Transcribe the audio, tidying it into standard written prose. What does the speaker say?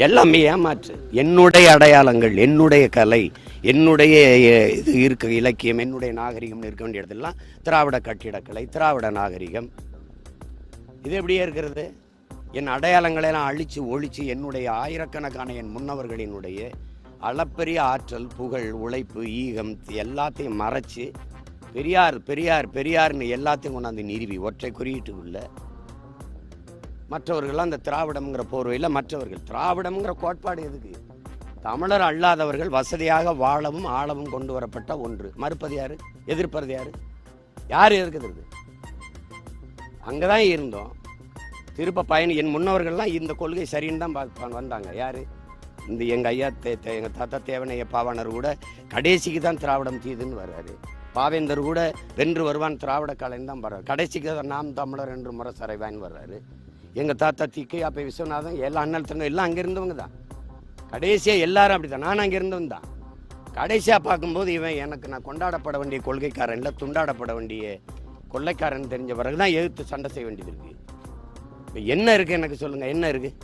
எல்லாமே ஏமாற்று. என்னுடைய அடையாளங்கள், என்னுடைய கலை, என்னுடைய இது இருக்க இலக்கியம், என்னுடைய நாகரிகம் இருக்க வேண்டிய இடத்துலாம் திராவிட கட்டிடக்கலை, திராவிட நாகரிகம். இது எப்படியே இருக்கிறது? என் அடையாளங்களெல்லாம் அழித்து ஒழித்து என்னுடைய ஆயிரக்கணக்கான என் முன்னவர்களினுடைய அளப்பரிய ஆற்றல், புகழ், உழைப்பு, ஈகம் எல்லாத்தையும் மறைச்சு பெரியார் பெரியார் பெரியார்னு எல்லாத்தையும் கொண்டாந்து நிறுவி ஒற்றை குறியீட்டுக்குள்ள மற்றவர்கள்லாம் அந்த திராவிடம்ங்கிற போர்வையில் மற்றவர்கள் திராவிடம்ங்கிற கோட்பாடு எதுக்கு? தமிழர் அல்லாதவர்கள் வசதியாக வாழவும் ஆளவும் கொண்டு வரப்பட்ட ஒன்று. மறுப்பது யாரு? எதிர்ப்பது யாரு? யார் எதிர்க்கிறது? அங்கதான் இருந்தோம். திருப்ப பயணி என் முன்னவர்கள்லாம் இந்த கொள்கை சரின்னு தான் பார்ப்பாங்க வந்தாங்க. யாரு? இந்த எங்கள் ஐயா எங்கள் தாத்தா தேவனைய பாவாணர் கூட கடைசிக்கு தான் திராவிடம் தீதுன்னு வர்றாரு. பாவேந்தர் கூட வென்று வருவான் திராவிட கலைன்னு தான் வர்றாரு. கடைசிக்கு தான் நாம் தமிழர் என்று முரசறைவான்னு வர்றாரு. எங்கள் தாத்தா திக்கையாப்பை விஸ்வநாதன் எல்லா அண்ணல் தங்க எல்லாம் அங்கே இருந்தவங்க தான். கடைசியாக எல்லாரும் அப்படி தான். நான் அங்கே இருந்தவன் தான். கடைசியாக பார்க்கும்போது இவன் எனக்கு நான் கொண்டாடப்பட வேண்டிய கொள்கைக்காரன் இல்லை, துண்டாடப்பட வேண்டிய கொள்ளைக்காரன் தெரிஞ்ச பிறகு தான் எதிர்த்து சண்டை செய்ய வேண்டியது இருக்குது. இப்போ என்ன இருக்குது எனக்கு சொல்லுங்கள், என்ன இருக்குது?